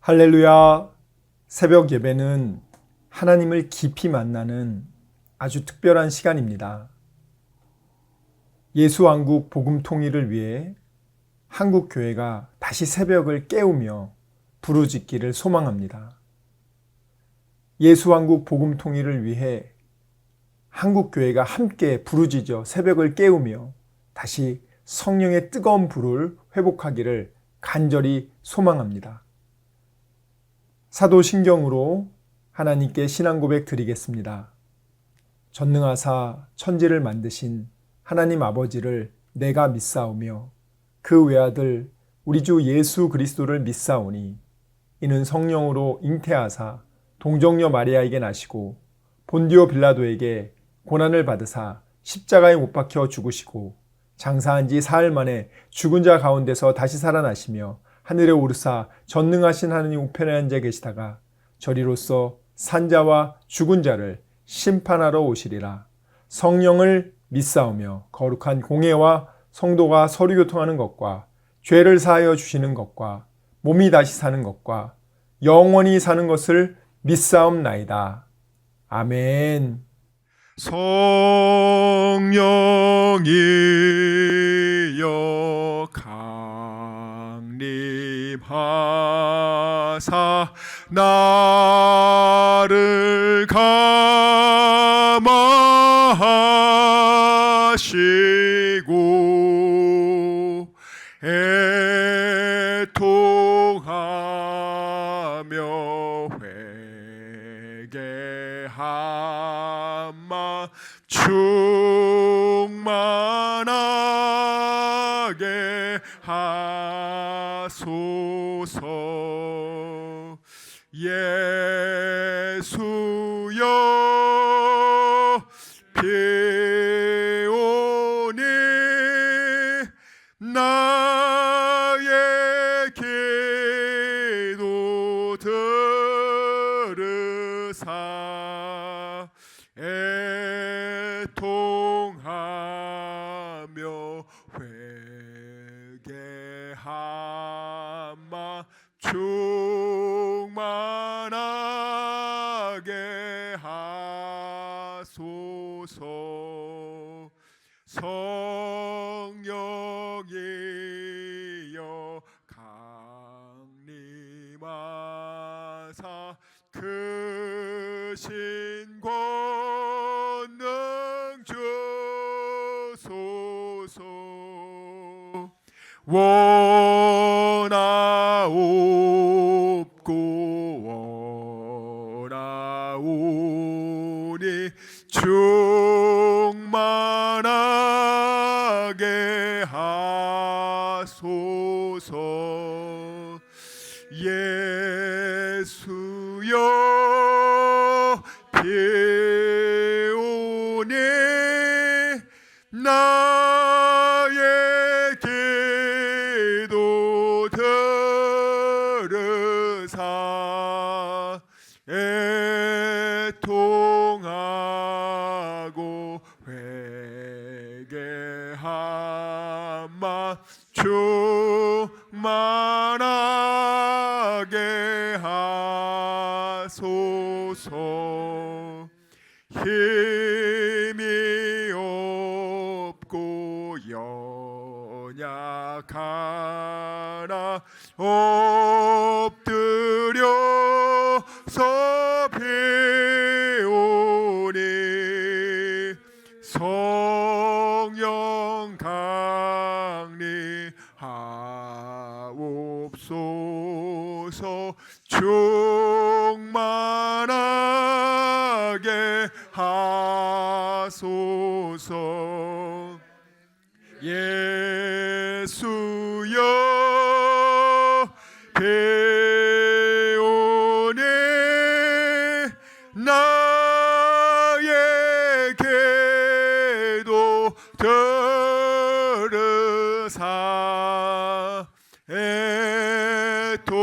할렐루야. 새벽 예배는 하나님을 깊이 만나는 아주 특별한 시간입니다. 예수왕국 복음 통일을 위해 한국 교회가 다시 새벽을 깨우며 부르짖기를 소망합니다. 예수왕국 복음 통일을 위해 한국 교회가 함께 부르짖어 새벽을 깨우며 다시 성령의 뜨거운 불을 회복하기를 간절히 소망합니다. 사도신경으로 하나님께 신앙 고백 드리겠습니다. 전능하사 천지를 만드신 하나님 아버지를 내가 믿사오며 그 외아들 우리 주 예수 그리스도를 믿사오니 이는 성령으로 잉태하사 동정녀 마리아에게 나시고 본디오 빌라도에게 고난을 받으사 십자가에 못 박혀 죽으시고 장사한 지 사흘 만에 죽은 자 가운데서 다시 살아나시며 하늘에 오르사 전능하신 하느님 우편에 앉아 계시다가 저리로서 산자와 죽은 자를 심판하러 오시리라. 성령을 믿사오며 거룩한 공회와 성도가 서로 교통하는 것과 죄를 사하여 주시는 것과 몸이 다시 사는 것과 영원히 사는 것을 믿사옵나이다. 아멘. 성령이여 강림하사 나를 감화하시고 애통하며 회개하마 충만하게 하소서. 예수여 비오니 나의 기도 들으사 애통하며 회개하마 충만하게 하소서. 성령이여 강림하사 그 신권능 주소서. 원하옵니 충만하게 하소서. 예수여 비오니 나의 기도 들으사 애통하고 회개하마 충만하게 하소서. 힘이 없고 연약하나 엎드려서 비오니 성령 강림하옵소서. 충만하게 하소서. 예수여 비오니 나의 기도 들으사 애통하며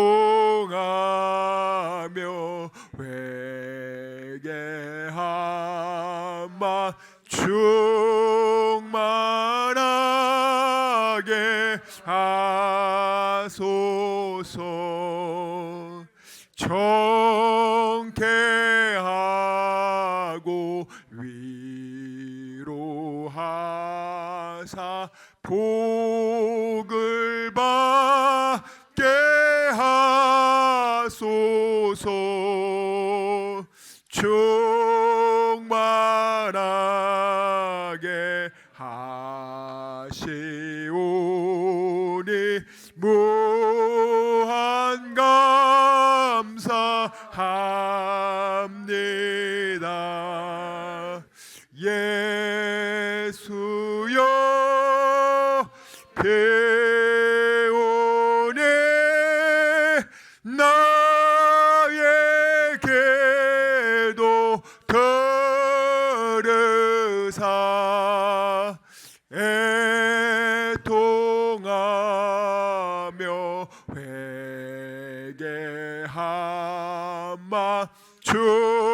회개하마 충만하게 하소서. 정케하고 위로하사 복을 받게 하소서. 충만하게 하시오니 무한 감사합니다. 예수여 배우니 나에게도 들으사 애통하며 회개하마 충만하게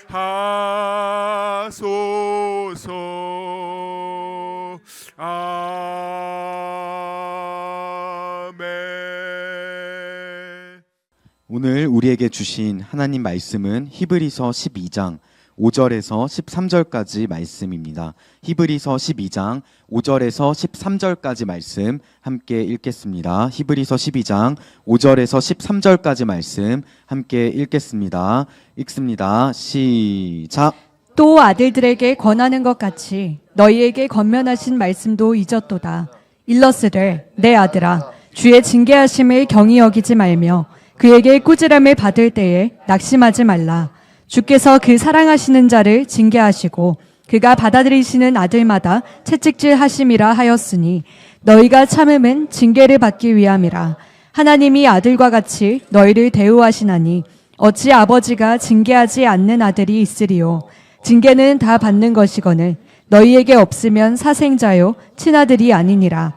하소서. 아멘. 오늘 우리에게 주신 하나님 말씀은 히브리서 12장 5절에서 13절까지 말씀입니다. 히브리서 12장 5절에서 13절까지 말씀 함께 읽겠습니다. 히브리서 12장 5절에서 13절까지 말씀 함께 읽겠습니다. 읽습니다. 시작. 또 아들들에게 권하는 것 같이 너희에게 권면하신 말씀도 잊었도다. 일러스되 내 아들아 주의 징계하심을 경히 여기지 말며 그에게 꾸지람을 받을 때에 낙심하지 말라. 주께서 그 사랑하시는 자를 징계하시고 그가 받아들이시는 아들마다 채찍질 하심이라 하였으니 너희가 참음은 징계를 받기 위함이라. 하나님이 아들과 같이 너희를 대우하시나니 어찌 아버지가 징계하지 않는 아들이 있으리요. 징계는 다 받는 것이거늘 너희에게 없으면 사생자요 친아들이 아니니라.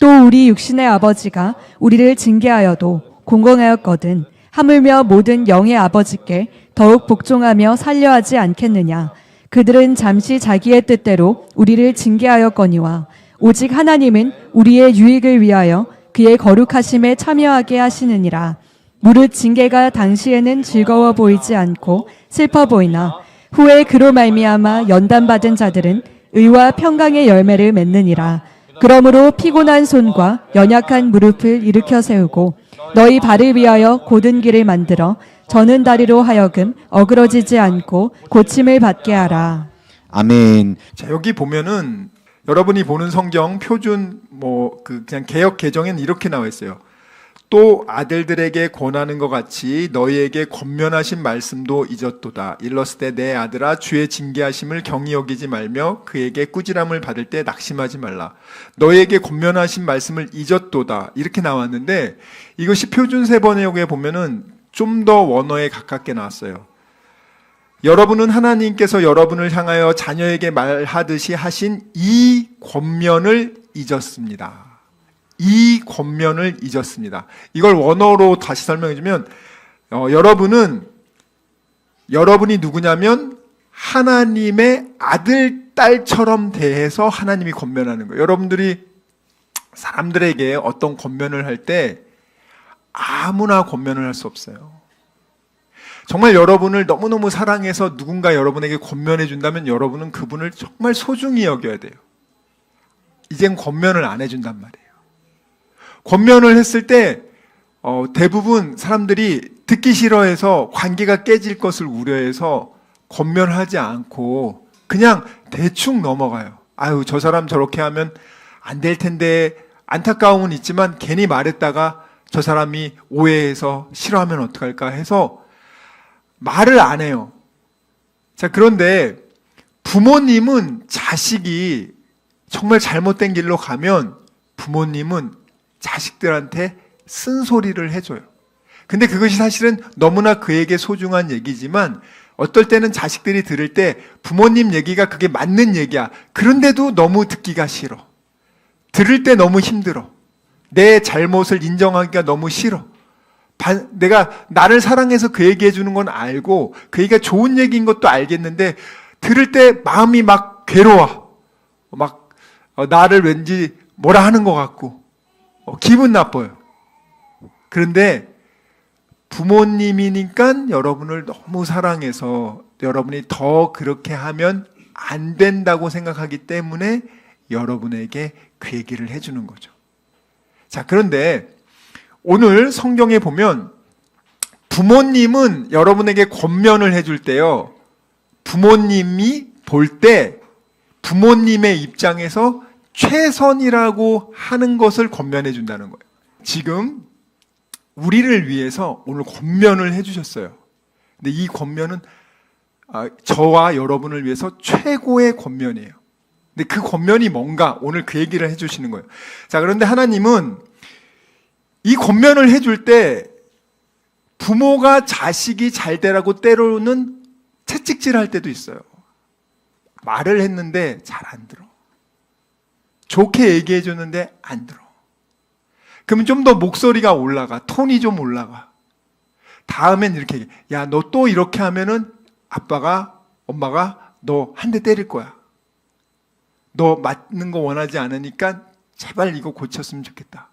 또 우리 육신의 아버지가 우리를 징계하여도 공공하였거든 하물며 모든 영의 아버지께 더욱 복종하며 살려하지 않겠느냐. 그들은 잠시 자기의 뜻대로 우리를 징계하였거니와 오직 하나님은 우리의 유익을 위하여 그의 거룩하심에 참여하게 하시느니라. 무릇 징계가 당시에는 즐거워 보이지 않고 슬퍼 보이나 후에 그로 말미암아 연단받은 자들은 의와 평강의 열매를 맺느니라. 그러므로 피곤한 손과 연약한 무릎을 일으켜 세우고 너희 발을 위하여 곧은 길을 만들어 저는 다리로 하여금 어그러지지 않고 고침을 받게 하라. 아멘. 자, 여기 보면은 여러분이 보는 성경 표준 그냥 개역 개정에는 이렇게 나와 있어요. 또 아들들에게 권하는 것 같이 너희에게 권면하신 말씀도 잊었도다. 일러스되 내 아들아 주의 징계하심을 경히 여기지 말며 그에게 꾸지람을 받을 때 낙심하지 말라. 너희에게 권면하신 말씀을 잊었도다. 이렇게 나왔는데 이것이 표준 세번역에 보면은 좀 더 원어에 가깝게 나왔어요. 여러분은 하나님께서 여러분을 향하여 자녀에게 말하듯이 하신 이 권면을 잊었습니다. 이 권면을 잊었습니다. 이걸 원어로 다시 설명해주면 여러분이 누구냐면 하나님의 아들, 딸처럼 대해서 하나님이 권면하는 거예요. 여러분들이 사람들에게 어떤 권면을 할 때 아무나 권면을 할 수 없어요. 정말 여러분을 너무너무 사랑해서 누군가 여러분에게 권면해 준다면 여러분은 그분을 정말 소중히 여겨야 돼요. 이젠 권면을 안 해준단 말이에요. 권면을 했을 때 대부분 사람들이 듣기 싫어해서 관계가 깨질 것을 우려해서 권면하지 않고 그냥 대충 넘어가요. 아유, 저 사람 저렇게 하면 안 될 텐데 안타까움은 있지만 괜히 말했다가 저 사람이 오해해서 싫어하면 어떡할까 해서 말을 안 해요. 자, 그런데 부모님은 자식이 정말 잘못된 길로 가면 부모님은 자식들한테 쓴소리를 해줘요. 근데 그것이 사실은 너무나 그에게 소중한 얘기지만 어떨 때는 자식들이 들을 때 부모님 얘기가 그게 맞는 얘기야. 그런데도 너무 듣기가 싫어. 들을 때 너무 힘들어. 내 잘못을 인정하기가 너무 싫어. 내가 나를 사랑해서 그 얘기 해주는 건 알고 그 얘기가 좋은 얘기인 것도 알겠는데 들을 때 마음이 막 괴로워. 나를 왠지 뭐라 하는 것 같고 기분 나빠요. 그런데 부모님이니까 여러분을 너무 사랑해서 여러분이 더 그렇게 하면 안 된다고 생각하기 때문에 여러분에게 그 얘기를 해주는 거죠. 자, 그런데 오늘 성경에 보면 부모님은 여러분에게 권면을 해줄 때요, 부모님이 볼 때 부모님의 입장에서 최선이라고 하는 것을 권면해 준다는 거예요. 지금 우리를 위해서 오늘 권면을 해주셨어요. 근데 이 권면은 저와 여러분을 위해서 최고의 권면이에요. 근데 그 권면이 뭔가 오늘 그 얘기를 해주시는 거예요. 자, 그런데 하나님은 이 권면을 해줄 때 부모가 자식이 잘 되라고 때로는 채찍질 할 때도 있어요. 말을 했는데 잘 안 들어. 좋게 얘기해 줬는데 안 들어. 그러면 좀 더 목소리가 올라가. 톤이 좀 올라가. 다음엔 이렇게 얘기해. 야, 너 또 이렇게 하면은 아빠가, 엄마가 너 한 대 때릴 거야. 너 맞는 거 원하지 않으니까 제발 이거 고쳤으면 좋겠다.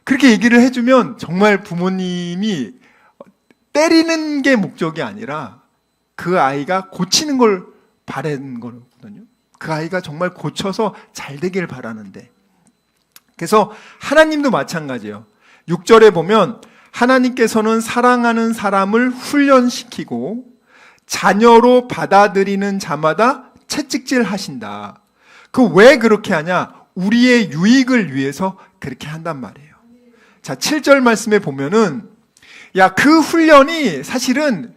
그렇게 얘기를 해주면 정말 부모님이 때리는 게 목적이 아니라 그 아이가 고치는 걸 바라는 거거든요. 그 아이가 정말 고쳐서 잘 되길 바라는데. 그래서 하나님도 마찬가지예요. 6절에 보면 하나님께서는 사랑하는 사람을 훈련시키고 자녀로 받아들이는 자마다 채찍질 하신다. 그 왜 그렇게 하냐? 우리의 유익을 위해서 그렇게 한단 말이에요. 자, 7절 말씀에 보면은 그 훈련이 사실은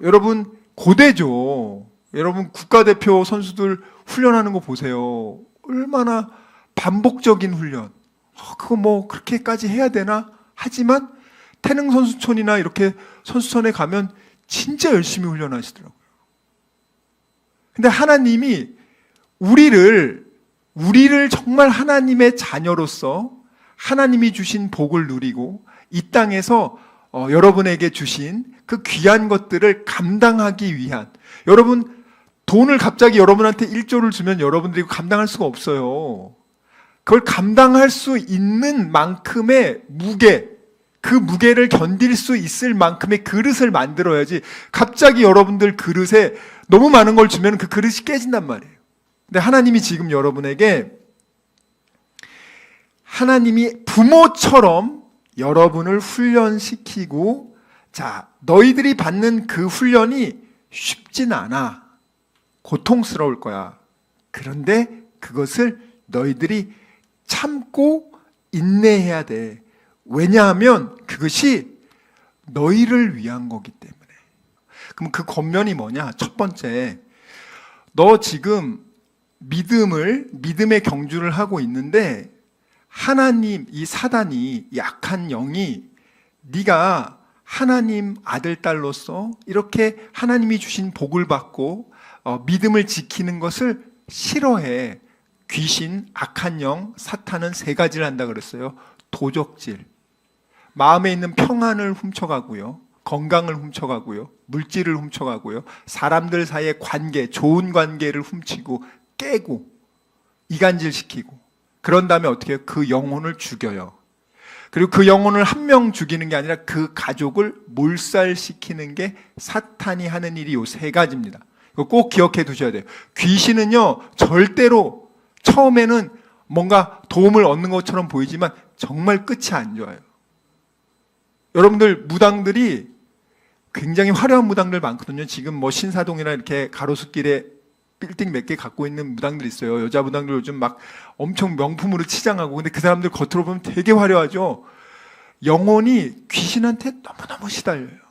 여러분 고대죠. 여러분 국가대표 선수들 훈련하는 거 보세요. 얼마나 반복적인 훈련. 그거 뭐 그렇게까지 해야 되나? 하지만 태릉 선수촌이나 이렇게 선수촌에 가면 진짜 열심히 훈련하시더라고요. 근데 하나님이 우리를 정말 하나님의 자녀로서 하나님이 주신 복을 누리고 이 땅에서 여러분에게 주신 그 귀한 것들을 감당하기 위한, 여러분 돈을 갑자기 여러분한테 1조를 주면 여러분들이 감당할 수가 없어요. 그걸 감당할 수 있는 만큼의 무게, 그 무게를 견딜 수 있을 만큼의 그릇을 만들어야지, 갑자기 여러분들 그릇에 너무 많은 걸 주면 그 그릇이 깨진단 말이에요. 근데 하나님이 지금 여러분에게, 하나님이 부모처럼 여러분을 훈련시키고, 자, 너희들이 받는 그 훈련이 쉽진 않아. 고통스러울 거야. 그런데 그것을 너희들이 참고 인내해야 돼. 왜냐하면 그것이 너희를 위한 거기 때문에. 그럼 그 권면이 뭐냐? 첫 번째, 너 지금 믿음의 경주를 하고 있는데 하나님, 이 사단이, 약한 영이 네가 하나님 아들, 딸로서 이렇게 하나님이 주신 복을 받고 믿음을 지키는 것을 싫어해. 귀신, 악한 영, 사탄은 세 가지를 한다 그랬어요. 도적질, 마음에 있는 평안을 훔쳐가고요, 건강을 훔쳐가고요, 물질을 훔쳐가고요, 사람들 사이의 관계, 좋은 관계를 훔치고 깨고 이간질시키고, 그런 다음에 어떻게 해요? 그 영혼을 죽여요. 그리고 그 영혼을 한 명 죽이는 게 아니라 그 가족을 몰살시키는 게 사탄이 하는 일이 요 세 가지입니다. 이거 꼭 기억해 두셔야 돼요. 귀신은요, 절대로 처음에는 뭔가 도움을 얻는 것처럼 보이지만 정말 끝이 안 좋아요. 여러분들 무당들이 굉장히 화려한 무당들 많거든요. 지금 뭐 신사동이나 이렇게 가로수길에 빌딩 몇 개 갖고 있는 무당들 있어요. 여자 무당들 요즘 막 엄청 명품으로 치장하고. 근데 그 사람들 겉으로 보면 되게 화려하죠. 영혼이 귀신한테 너무너무 시달려요.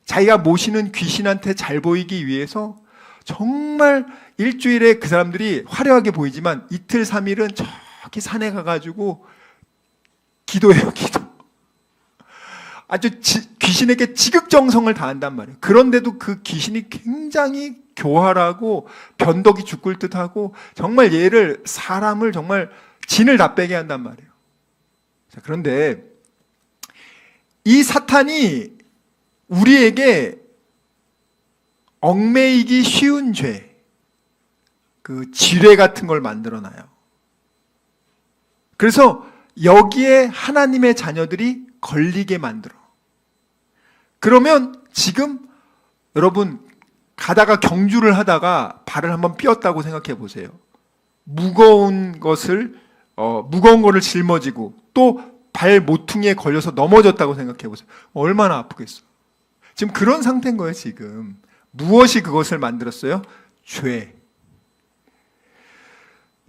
자기가 모시는 귀신한테 잘 보이기 위해서 정말 일주일에 그 사람들이 화려하게 보이지만 이틀 3일은 저기 산에 가가지고 기도해요. 기도. 아주 귀신에게 지극정성을 다한단 말이에요. 그런데도 그 귀신이 굉장히 교활하고 변덕이 죽을 듯하고 정말 얘를, 사람을 정말 진을 다 빼게 한단 말이에요. 자, 그런데 이 사탄이 우리에게 얽매이기 쉬운 죄, 그 지뢰 같은 걸 만들어놔요. 그래서 여기에 하나님의 자녀들이 걸리게 만들어. 그러면 지금 여러분 가다가 경주를 하다가 발을 한번 삐었다고 생각해 보세요. 무거운 거를 짊어지고 또 발 모퉁이에 걸려서 넘어졌다고 생각해 보세요. 얼마나 아프겠어. 지금 그런 상태인 거예요, 지금. 무엇이 그것을 만들었어요? 죄.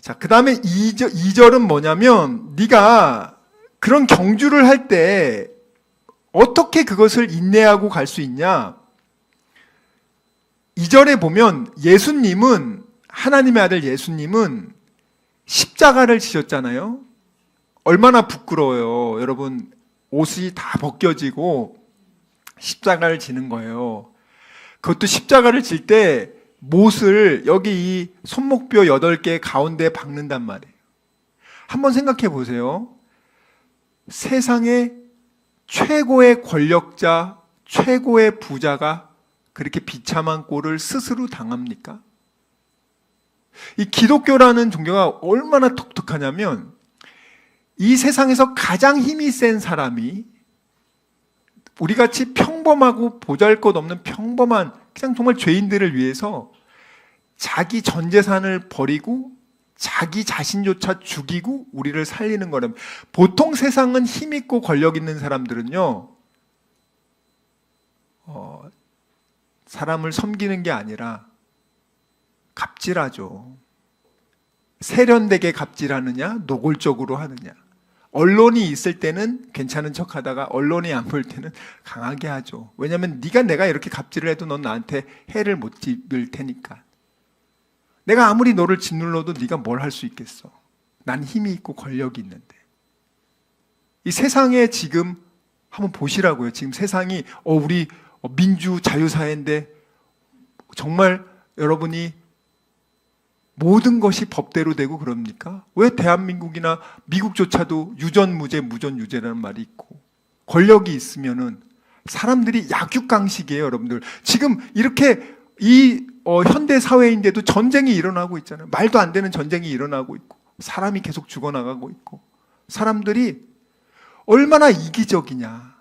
자, 그 다음에 2절은 뭐냐면, 네가 그런 경주를 할 때 어떻게 그것을 인내하고 갈 수 있냐? 2절에 보면 예수님은, 하나님의 아들 예수님은 십자가를 지셨잖아요. 얼마나 부끄러워요. 여러분, 옷이 다 벗겨지고 십자가를 지는 거예요. 그것도 십자가를 질 때 못을 여기 이 손목뼈 8개 가운데에 박는단 말이에요. 한번 생각해 보세요. 세상의 최고의 권력자, 최고의 부자가 그렇게 비참한 꼴을 스스로 당합니까? 이 기독교라는 종교가 얼마나 독특하냐면, 이 세상에서 가장 힘이 센 사람이 우리같이 평범하고 보잘것없는 평범한 그냥 정말 죄인들을 위해서 자기 전 재산을 버리고 자기 자신조차 죽이고 우리를 살리는 거라면, 보통 세상은 힘 있고 권력 있는 사람들은요, 사람을 섬기는 게 아니라 갑질하죠. 세련되게 갑질하느냐, 노골적으로 하느냐. 언론이 있을 때는 괜찮은 척 하다가 언론이 안 볼 때는 강하게 하죠. 왜냐하면 내가 이렇게 갑질을 해도 넌 나한테 해를 못 입을 테니까. 내가 아무리 너를 짓눌러도 네가 뭘 할 수 있겠어. 난 힘이 있고 권력이 있는데. 이 세상에 지금 한번 보시라고요. 지금 세상이 우리 민주 자유사회인데 정말 여러분이 모든 것이 법대로 되고 그럽니까? 왜 대한민국이나 미국조차도 유전무죄, 무전유죄라는 말이 있고, 권력이 있으면은 사람들이 약육강식이에요, 여러분들. 지금 이렇게 이 현대 사회인데도 전쟁이 일어나고 있잖아요. 말도 안 되는 전쟁이 일어나고 있고, 사람이 계속 죽어나가고 있고, 사람들이 얼마나 이기적이냐.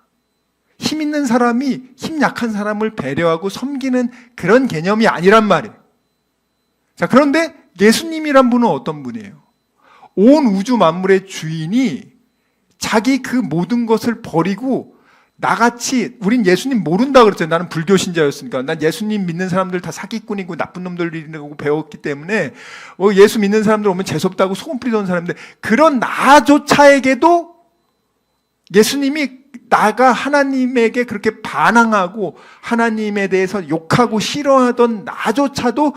힘 있는 사람이 힘 약한 사람을 배려하고 섬기는 그런 개념이 아니란 말이에요. 자, 그런데 예수님이란 분은 어떤 분이에요? 온 우주 만물의 주인이 자기 그 모든 것을 버리고 나같이, 우린 예수님 모른다 그랬잖아요. 나는 불교 신자였으니까. 난 예수님 믿는 사람들 다 사기꾼이고 나쁜 놈들이라고 배웠기 때문에 예수 믿는 사람들 오면 재수없다고 소금 뿌리던 사람인데, 그런 나조차에게도 예수님이 나가 하나님에게 그렇게 반항하고 하나님에 대해서 욕하고 싫어하던 나조차도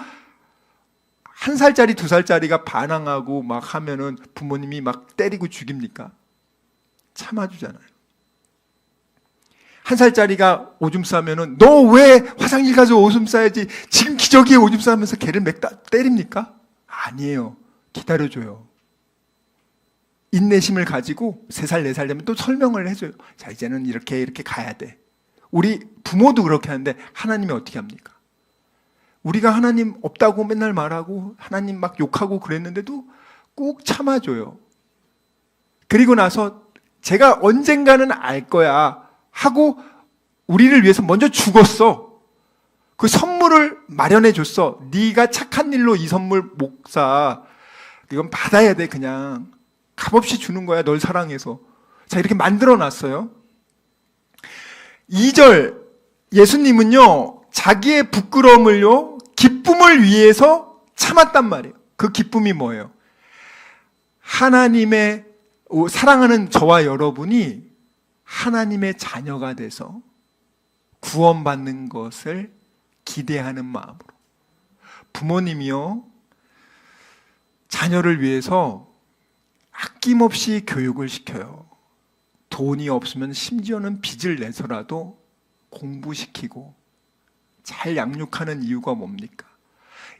1살짜리 2살짜리가 반항하고 막 하면은 부모님이 막 때리고 죽입니까? 참아주잖아요. 1살짜리가 오줌 싸면은 너 왜 화장실 가서 오줌 싸야지, 지금 기저귀에 오줌 싸면서 걔를 때립니까? 아니에요. 기다려줘요. 인내심을 가지고 3살 4살 되면 또 설명을 해줘요. 자, 이제는 이렇게 가야 돼. 우리 부모도 그렇게 하는데 하나님이 어떻게 합니까? 우리가 하나님 없다고 맨날 말하고 하나님 막 욕하고 그랬는데도 꾹 참아줘요. 그리고 나서 제가 언젠가는 알 거야 하고 우리를 위해서 먼저 죽었어. 그 선물을 마련해 줬어. 네가 착한 일로 이 선물 못 사. 이건 받아야 돼. 그냥 값없이 주는 거야. 널 사랑해서. 자, 이렇게 만들어 놨어요. 2절 예수님은요, 자기의 부끄러움을요, 기쁨을 위해서 참았단 말이에요. 그 기쁨이 뭐예요? 하나님의 사랑하는 저와 여러분이 하나님의 자녀가 돼서 구원받는 것을 기대하는 마음으로. 부모님이요, 자녀를 위해서 아낌없이 교육을 시켜요. 돈이 없으면 심지어는 빚을 내서라도 공부시키고 잘 양육하는 이유가 뭡니까?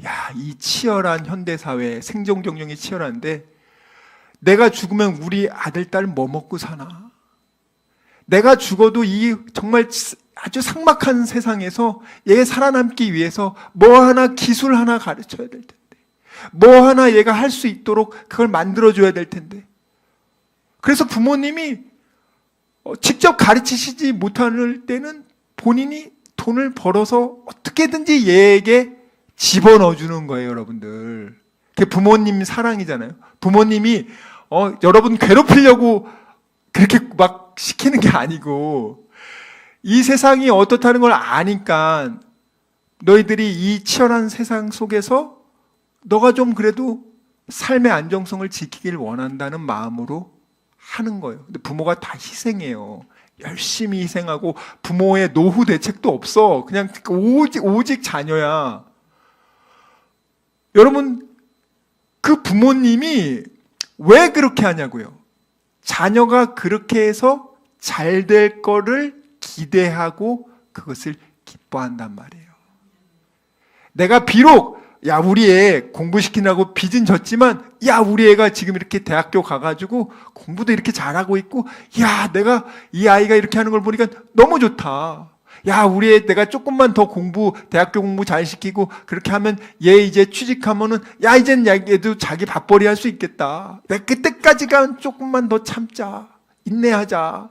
야, 이 치열한 현대사회, 생존 경영이 치열한데 내가 죽으면 우리 아들, 딸 뭐 먹고 사나? 내가 죽어도 이 정말 아주 삭막한 세상에서 얘 살아남기 위해서 뭐 하나, 기술 하나 가르쳐야 될 텐데, 뭐 하나 얘가 할 수 있도록 그걸 만들어줘야 될 텐데. 그래서 부모님이 직접 가르치시지 못할 때는 본인이 돈을 벌어서 어떻게든지 얘에게 집어넣어 주는 거예요, 여러분들. 그게 부모님 사랑이잖아요. 부모님이 여러분 괴롭히려고 그렇게 막 시키는 게 아니고, 이 세상이 어떻다는 걸 아니까 너희들이 이 치열한 세상 속에서 너가 좀 그래도 삶의 안정성을 지키길 원한다는 마음으로 하는 거예요. 근데 부모가 다 희생해요. 열심히 희생하고 부모의 노후 대책도 없어. 그냥 오직 자녀야. 여러분, 그 부모님이 왜 그렇게 하냐고요? 자녀가 그렇게 해서 잘 될 거를 기대하고 그것을 기뻐한단 말이에요. 내가 비록 우리 애 공부시키느라고 빚은 졌지만 우리 애가 지금 이렇게 대학교 가가지고 공부도 이렇게 잘하고 있고 내가 이 아이가 이렇게 하는 걸 보니까 너무 좋다. 우리 애 내가 조금만 더 대학교 공부 잘 시키고 그렇게 하면 얘 이제 취직하면은 이젠 얘도 자기 밥벌이 할 수 있겠다. 내가 그때까지가 조금만 더 참자. 인내하자.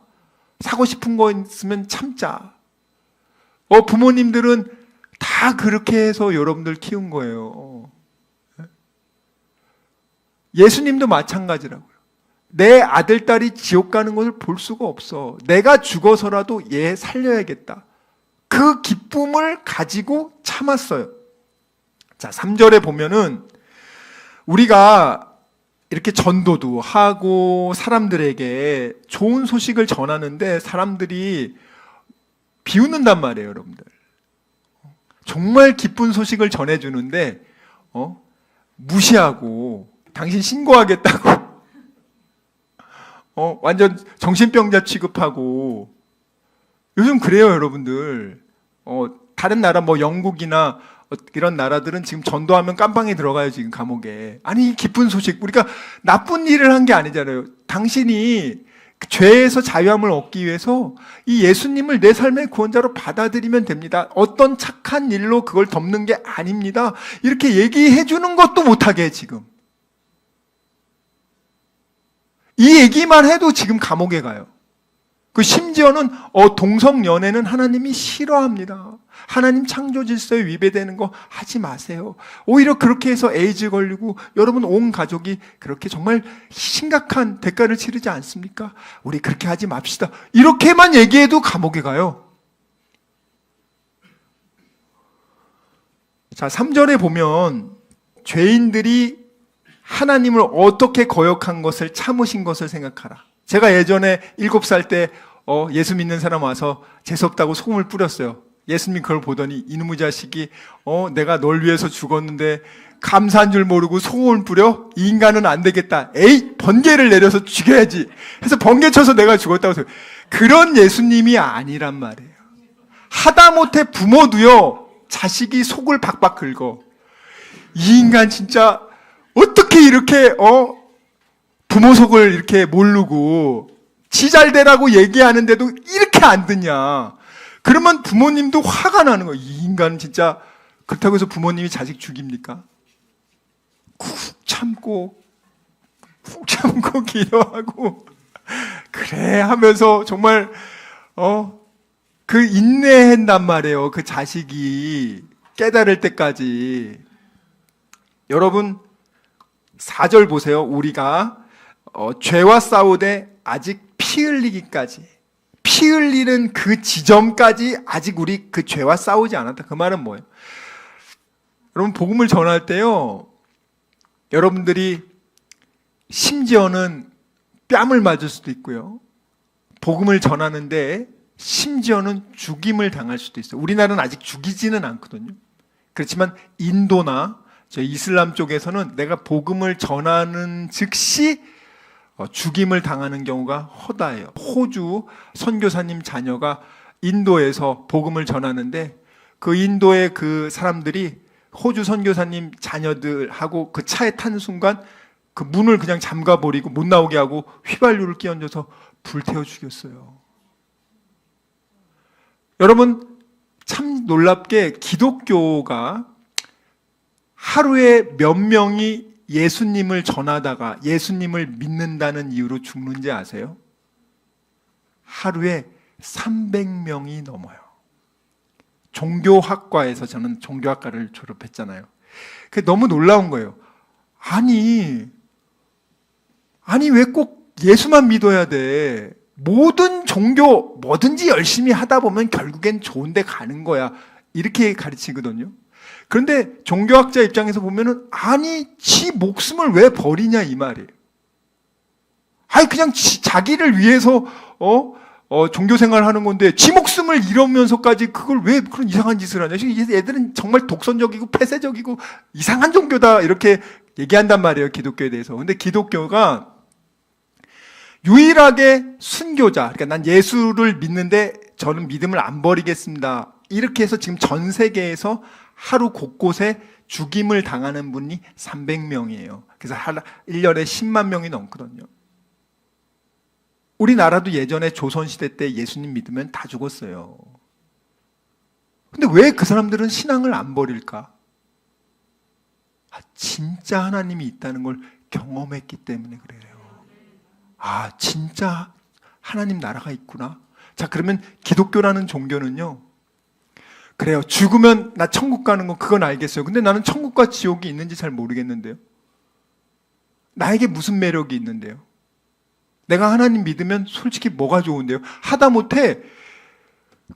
사고 싶은 거 있으면 참자. 부모님들은 다 그렇게 해서 여러분들 키운 거예요. 예수님도 마찬가지라고요. 내 아들, 딸이 지옥 가는 것을 볼 수가 없어. 내가 죽어서라도 얘 살려야겠다. 그 기쁨을 가지고 참았어요. 자, 3절에 보면은 우리가 이렇게 전도도 하고 사람들에게 좋은 소식을 전하는데 사람들이 비웃는단 말이에요, 여러분들. 정말 기쁜 소식을 전해주는데 무시하고 당신 신고하겠다고 완전 정신병자 취급하고 요즘 그래요, 여러분들. 다른 나라 영국이나 이런 나라들은 지금 전도하면 깜빵에 들어가요, 지금 감옥에. 아니, 기쁜 소식. 우리가 나쁜 일을 한 게 아니잖아요. 당신이 죄에서 자유함을 얻기 위해서 이 예수님을 내 삶의 구원자로 받아들이면 됩니다. 어떤 착한 일로 그걸 덮는 게 아닙니다. 이렇게 얘기해 주는 것도 못하게 지금. 이 얘기만 해도 지금 감옥에 가요. 그 심지어는 동성연애는 하나님이 싫어합니다. 하나님 창조 질서에 위배되는 거 하지 마세요. 오히려 그렇게 해서 에이즈 걸리고 여러분 온 가족이 그렇게 정말 심각한 대가를 치르지 않습니까? 우리 그렇게 하지 맙시다. 이렇게만 얘기해도 감옥에 가요. 자, 3절에 보면 죄인들이 하나님을 어떻게 거역한 것을 참으신 것을 생각하라. 제가 예전에 7살 때 예수 믿는 사람 와서 재수없다고 소금을 뿌렸어요. 예수님 그걸 보더니 이놈의 자식이 내가 널 위해서 죽었는데 감사한 줄 모르고 소금을 뿌려? 이 인간은 안 되겠다. 번개를 내려서 죽여야지. 해서 번개 쳐서 내가 죽었다고 해서 그런 예수님이 아니란 말이에요. 하다못해 부모도요, 자식이 속을 박박 긁어. 이 인간 진짜 어떻게 이렇게 부모 속을 이렇게 모르고 지 잘 되라고 얘기하는데도 이렇게 안 듣냐. 그러면 부모님도 화가 나는 거예요. 이 인간은 진짜. 그렇다고 해서 부모님이 자식 죽입니까? 쿡 참고 기도하고 그래 하면서 정말 그 인내한단 말이에요. 그 자식이 깨달을 때까지. 여러분 4절 보세요. 우리가 죄와 싸우되 아직 피 흘리기까지, 피 흘리는 그 지점까지 아직 우리 그 죄와 싸우지 않았다. 그 말은 뭐예요? 여러분 복음을 전할 때요, 여러분들이 심지어는 뺨을 맞을 수도 있고요, 복음을 전하는데 심지어는 죽임을 당할 수도 있어요. 우리나라는 아직 죽이지는 않거든요. 그렇지만 인도나 저 이슬람 쪽에서는 내가 복음을 전하는 즉시 죽임을 당하는 경우가 허다해요. 호주 선교사님 자녀가 인도에서 복음을 전하는데 그 인도의 그 사람들이 호주 선교사님 자녀들하고 그 차에 탄 순간 그 문을 그냥 잠가버리고 못 나오게 하고 휘발유를 끼얹어서 불태워 죽였어요. 여러분 참 놀랍게 기독교가 하루에 몇 명이 예수님을 전하다가 예수님을 믿는다는 이유로 죽는지 아세요? 하루에 300명이 넘어요. 종교학과에서 저는 종교학과를 졸업했잖아요. 그게 너무 놀라운 거예요. 아니 왜 꼭 예수만 믿어야 돼? 모든 종교 뭐든지 열심히 하다 보면 결국엔 좋은 데 가는 거야. 이렇게 가르치거든요. 그런데 종교학자 입장에서 보면은 아니 지 목숨을 왜 버리냐 이 말이에요. 아니 그냥 자기를 위해서 종교 생활하는 건데 지 목숨을 잃으면서까지 그걸 왜 그런 이상한 짓을 하냐. 얘들은 정말 독선적이고 폐쇄적이고 이상한 종교다 이렇게 얘기한단 말이에요. 기독교에 대해서. 근데 기독교가 유일하게 순교자, 그러니까 난 예수를 믿는데 저는 믿음을 안 버리겠습니다. 이렇게 해서 지금 전 세계에서 하루 곳곳에 죽임을 당하는 분이 300명이에요. 그래서 1년에 10만 명이 넘거든요. 우리나라도 예전에 조선시대 때 예수님 믿으면 다 죽었어요. 근데 왜 그 사람들은 신앙을 안 버릴까? 진짜 하나님이 있다는 걸 경험했기 때문에 그래요. 진짜 하나님 나라가 있구나. 자, 그러면 기독교라는 종교는요, 그래요. 죽으면 나 천국 가는 거 그건 알겠어요. 근데 나는 천국과 지옥이 있는지 잘 모르겠는데요. 나에게 무슨 매력이 있는데요? 내가 하나님 믿으면 솔직히 뭐가 좋은데요? 하다못해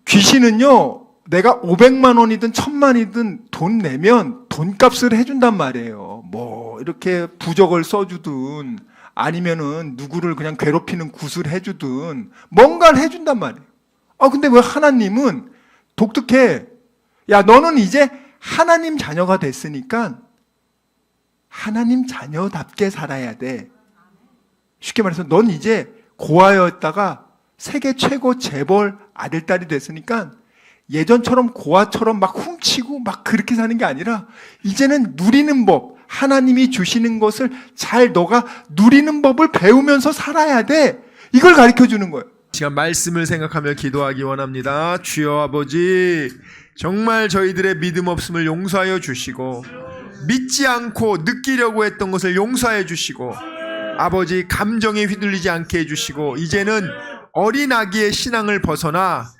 귀신은요, 내가 500만 원이든 1000만이든 돈 내면 돈값을 해준단 말이에요. 뭐 이렇게 부적을 써주든 아니면은 누구를 그냥 괴롭히는 굿을 해주든 뭔가를 해준단 말이에요. 근데 왜 하나님은 독특해. 야, 너는 이제 하나님 자녀가 됐으니까 하나님 자녀답게 살아야 돼. 쉽게 말해서 넌 이제 고아였다가 세계 최고 재벌 아들딸이 됐으니까 예전처럼 고아처럼 막 훔치고 막 그렇게 사는 게 아니라 이제는 누리는 법, 하나님이 주시는 것을 잘 너가 누리는 법을 배우면서 살아야 돼. 이걸 가르쳐 주는 거예요. 시간 말씀을 생각하며 기도하기 원합니다. 주여 아버지, 정말 저희들의 믿음 없음을 용서하여 주시고 믿지 않고 느끼려고 했던 것을 용서해 주시고 아버지 감정에 휘둘리지 않게 해주시고 이제는 어린 아기의 신앙을 벗어나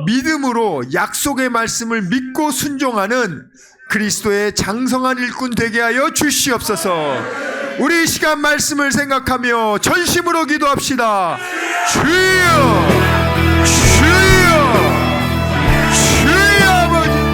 믿음으로 약속의 말씀을 믿고 순종하는 그리스도의 장성한 일꾼 되게 하여 주시옵소서. 우리 이 시간 말씀을 생각하며 전심으로 기도합시다. 주여, 주여, 주여 아버지.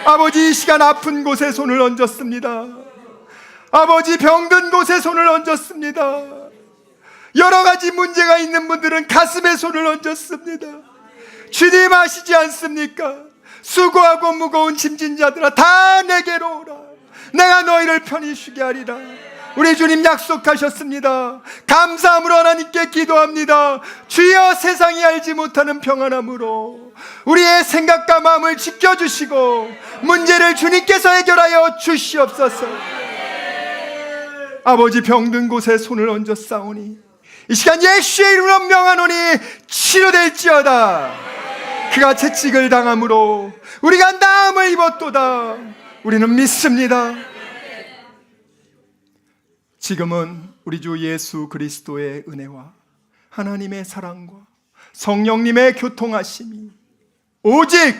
아버지, 이 시간 아픈 곳에 손을 얹었습니다. 아버지, 병든 곳에 손을 얹었습니다. 여러 가지 문제가 있는 분들은 가슴에 손을 얹었습니다. 주님 아시지 않습니까? 수고하고 무거운 짐진 자들아 다 내게로 오라. 내가 너희를 편히 쉬게 하리라. 우리 주님 약속하셨습니다. 감사함으로 하나님께 기도합니다. 주여, 세상이 알지 못하는 평안함으로 우리의 생각과 마음을 지켜주시고 문제를 주님께서 해결하여 주시옵소서. 아버지, 병든 곳에 손을 얹어 싸우니 이 시간 예수의 이름으로 명하노니 치료될지어다. 그가 채찍을 당함으로 우리가 나음을 입었도다. 우리는 믿습니다. 지금은 우리 주 예수 그리스도의 은혜와 하나님의 사랑과 성령님의 교통하심이 오직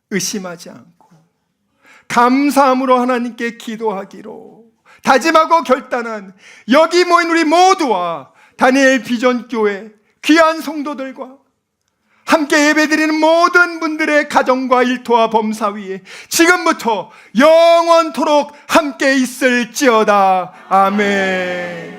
의심하지 않고 감사함으로 하나님께 기도하기로 다짐하고 결단한 여기 모인 우리 모두와 다니엘 비전교회 귀한 성도들과 함께 예배드리는 모든 분들의 가정과 일터와 범사 위에 지금부터 영원토록 함께 있을지어다. 아멘.